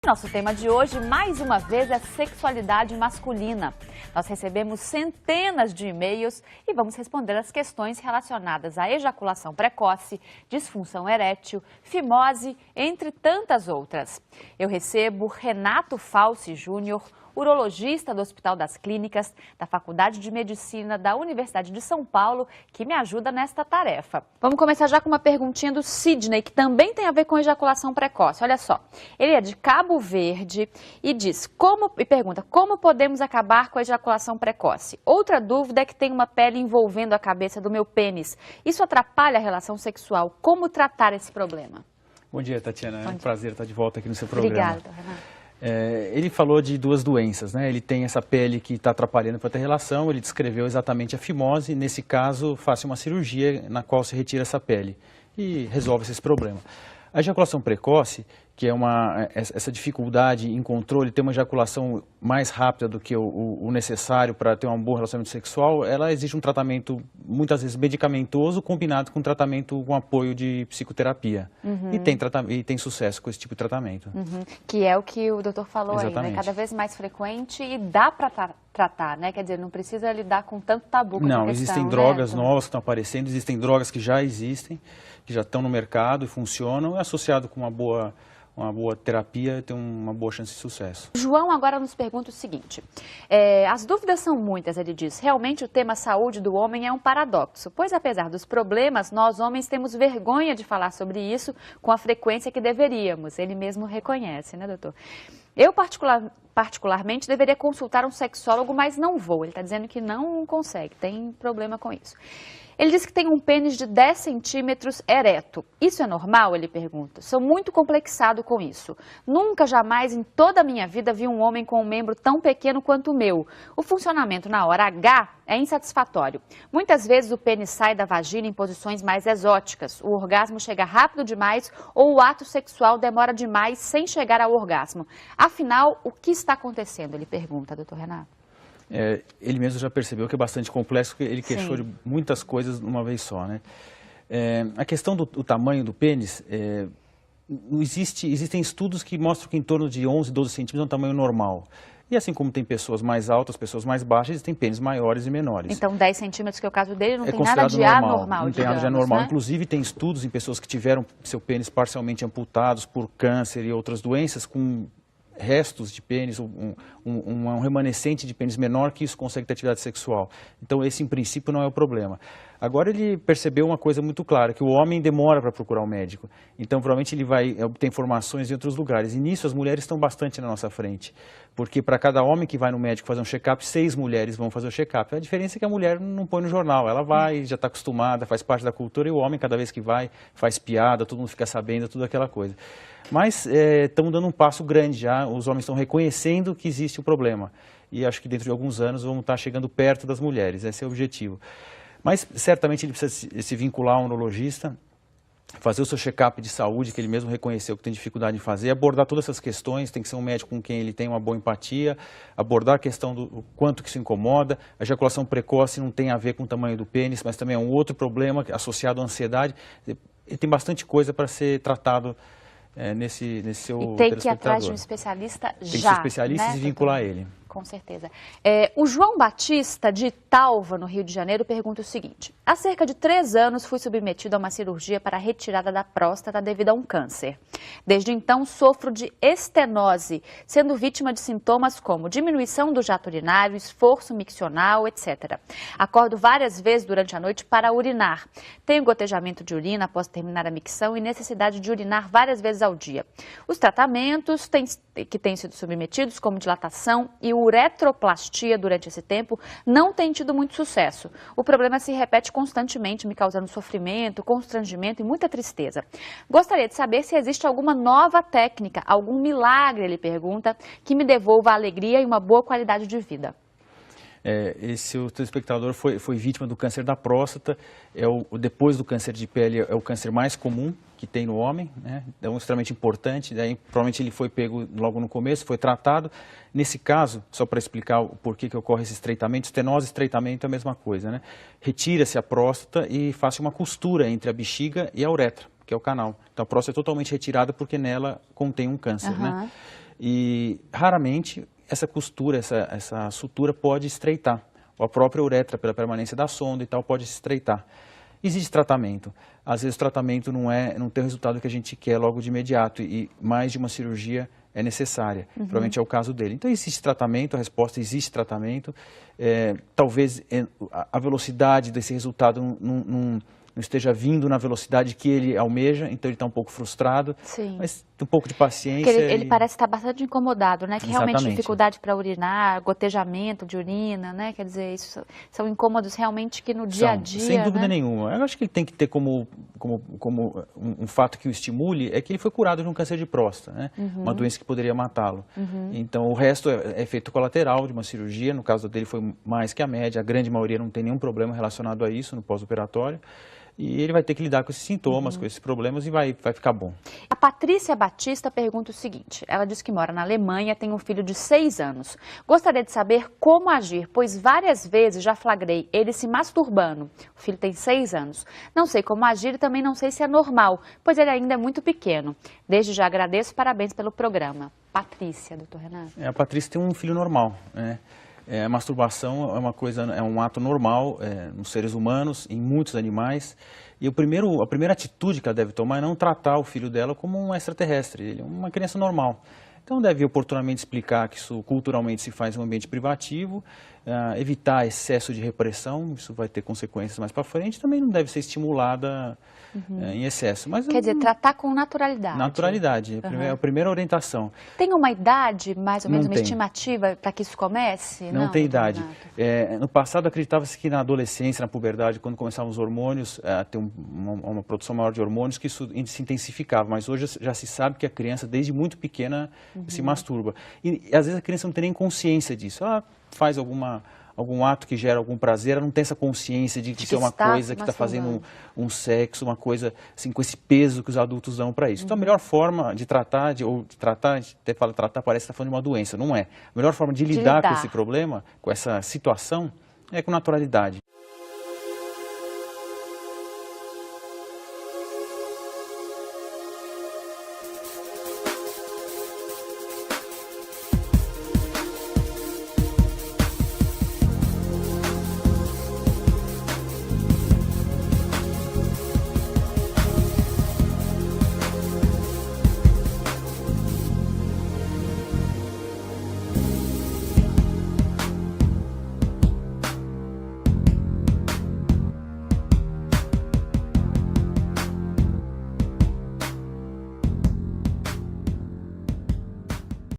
Nosso tema de hoje, mais uma vez, é sexualidade masculina. Nós recebemos centenas de e-mails e vamos responder as questões relacionadas à ejaculação precoce, disfunção erétil, fimose, entre tantas outras. Eu recebo Renato Falsi Júnior, urologista do Hospital das Clínicas, da Faculdade de Medicina da Universidade de São Paulo, que me ajuda nesta tarefa. Vamos começar já com uma perguntinha do Sidney, que também tem a ver com ejaculação precoce. Olha só, ele é de Cabo Verde e pergunta como podemos acabar com a ejaculação precoce. Outra dúvida é que tem uma pele envolvendo a cabeça do meu pênis. Isso atrapalha a relação sexual. Como tratar esse problema? Bom dia, Tatiana. É um prazer estar de volta aqui no seu programa. Obrigada, Renato. Ele falou de duas doenças, né? Ele tem essa pele que está atrapalhando para ter relação, ele descreveu exatamente a fimose. Nesse caso, faça uma cirurgia na qual se retira essa pele e resolve esse problema. A ejaculação precoce, que é essa dificuldade em controle, ter uma ejaculação mais rápida do que o necessário para ter um bom relacionamento sexual, ela exige um tratamento, muitas vezes, medicamentoso, combinado com tratamento com apoio de psicoterapia. E tem sucesso com esse tipo de tratamento. Que é o que o doutor falou aí, né? Cada vez mais frequente e dá para tratar, né? Quer dizer, não precisa lidar com tanto tabu com a questão, existem drogas novas que estão aparecendo, existem drogas que já existem, que já estão no mercado e funcionam, associado com uma boa terapia, tem uma boa chance de sucesso. João agora nos pergunta o seguinte, as dúvidas são muitas, ele diz, realmente o tema saúde do homem é um paradoxo, pois apesar dos problemas, nós homens temos vergonha de falar sobre isso com a frequência que deveríamos, ele mesmo reconhece, né, doutor? Eu particularmente deveria consultar um sexólogo, mas não vou, ele está dizendo que não consegue, tem problema com isso. Ele diz que tem um pênis de 10 centímetros ereto. Isso é normal? Ele pergunta. Sou muito complexado com isso. Nunca, jamais, em toda a minha vida, vi um homem com um membro tão pequeno quanto o meu. O funcionamento na hora H é insatisfatório. Muitas vezes o pênis sai da vagina em posições mais exóticas. O orgasmo chega rápido demais ou o ato sexual demora demais sem chegar ao orgasmo. Afinal, o que está acontecendo? Ele pergunta, doutor Renato. Ele mesmo já percebeu que é bastante complexo, porque ele queixou de muitas coisas de uma vez só, né? A questão do tamanho do pênis, existem estudos que mostram que em torno de 11, 12 centímetros é um tamanho normal. E assim como tem pessoas mais altas, pessoas mais baixas, existem pênis maiores e menores. Então 10 centímetros, que é o caso dele, não tem nada de anormal, não tem nada de anormal. Né? Inclusive tem estudos em pessoas que tiveram seu pênis parcialmente amputados por câncer e outras doenças, com restos de pênis, um remanescente de pênis menor, que isso consegue ter atividade sexual. Então esse em princípio não é o problema. Agora ele percebeu uma coisa muito clara, que o homem demora para procurar um médico. Então provavelmente ele vai obter informações em outros lugares. E nisso as mulheres estão bastante na nossa frente. Porque para cada homem que vai no médico fazer um check-up, 6 mulheres vão fazer o check-up. A diferença é que a mulher não põe no jornal. Ela vai, já está acostumada, faz parte da cultura. E o homem, cada vez que vai, faz piada, todo mundo fica sabendo, tudo aquela coisa. Mas estamos dando um passo grande já. Os homens estão reconhecendo que existe o problema. E acho que dentro de alguns anos vamos estar chegando perto das mulheres. Esse é o objetivo. Mas certamente ele precisa se vincular a um urologista, fazer o seu check-up de saúde, que ele mesmo reconheceu que tem dificuldade em fazer, abordar todas essas questões, tem que ser um médico com quem ele tem uma boa empatia, abordar a questão do quanto que isso incomoda. A ejaculação precoce não tem a ver com o tamanho do pênis, mas também é um outro problema associado à ansiedade. E tem bastante coisa para ser tratado nesse seu telespectador. E tem que ir atrás de um especialista já, tem que ser especialista, né, e vincular ele. Com certeza. O João Batista, de Italva, no Rio de Janeiro, pergunta o seguinte. Há cerca de 3 anos fui submetido a uma cirurgia para a retirada da próstata devido a um câncer. Desde então sofro de estenose, sendo vítima de sintomas como diminuição do jato urinário, esforço miccional, etc. Acordo várias vezes durante a noite para urinar. Tenho gotejamento de urina após terminar a micção e necessidade de urinar várias vezes ao dia. Os tratamentos que têm sido submetidos, como dilatação e uretroplastia durante esse tempo, não têm tido muito sucesso. O problema se repete constantemente, me causando sofrimento, constrangimento e muita tristeza. Gostaria de saber se existe alguma nova técnica, algum milagre, ele pergunta, que me devolva a alegria e uma boa qualidade de vida. Esse o telespectador foi vítima do câncer da próstata, depois do câncer de pele é o câncer mais comum que tem no homem, né? É extremamente importante, daí, provavelmente ele foi pego logo no começo, foi tratado. Nesse caso, só para explicar o porquê que ocorre esse estreitamento, estenose e estreitamento é a mesma coisa, né? Retira-se a próstata e faz uma costura entre a bexiga e a uretra, que é o canal. Então a próstata é totalmente retirada porque nela contém um câncer, né? E raramente essa costura, essa sutura pode estreitar. Ou a própria uretra, pela permanência da sonda e tal, pode se estreitar. Existe tratamento. Às vezes o tratamento não tem o resultado que a gente quer logo de imediato e mais de uma cirurgia é necessária. Provavelmente é o caso dele. Então existe tratamento, a resposta existe tratamento. Talvez a velocidade desse resultado não esteja vindo na velocidade que ele almeja, então ele está um pouco frustrado, Sim. mas um pouco de paciência. Porque ele parece estar bastante incomodado, né? Que realmente Exatamente. dificuldade para urinar, gotejamento de urina, né? Quer dizer, isso são incômodos realmente que no dia a dia, sem dúvida né? nenhuma. Eu acho que ele tem que ter como um fato que o estimule é que ele foi curado de um câncer de próstata, né? Uma doença que poderia matá-lo. Então o resto é efeito colateral de uma cirurgia, no caso dele foi mais que a média, a grande maioria não tem nenhum problema relacionado a isso no pós-operatório. E ele vai ter que lidar com esses sintomas, com esses problemas e vai ficar bom. A Patrícia Batista pergunta o seguinte, ela diz que mora na Alemanha, tem um filho de 6 anos. Gostaria de saber como agir, pois várias vezes já flagrei ele se masturbando. O filho tem 6 anos. Não sei como agir e também não sei se é normal, pois ele ainda é muito pequeno. Desde já agradeço, parabéns pelo programa. Patrícia, doutor Renato. A Patrícia tem um filho normal, né? A masturbação é um ato normal nos seres humanos, em muitos animais. E a primeira atitude que ela deve tomar é não tratar o filho dela como um extraterrestre, ele é uma criança normal. Então deve oportunamente explicar que isso culturalmente se faz em um ambiente privativo, evitar excesso de repressão, isso vai ter consequências mais para frente, também não deve ser estimulada em excesso. Mas quer dizer, tratar com naturalidade. Naturalidade, é a primeira orientação. Tem uma idade, mais ou menos, uma tem. estimativa para que isso comece? Não tem idade. No passado acreditava-se que na adolescência, na puberdade, quando começavam os hormônios, a ter uma produção maior de hormônios, que isso se intensificava. Mas hoje já se sabe que a criança, desde muito pequena, se masturba. E às vezes a criança não tem nem consciência disso. Ela faz algum ato que gera algum prazer, ela não tem essa consciência de que isso é uma coisa que está fazendo um sexo, uma coisa assim, com esse peso que os adultos dão para isso. Então a melhor forma de tratar, a gente até fala tratar, parece que está falando de uma doença, não é. A melhor forma de lidar com esse problema, com essa situação, é com naturalidade.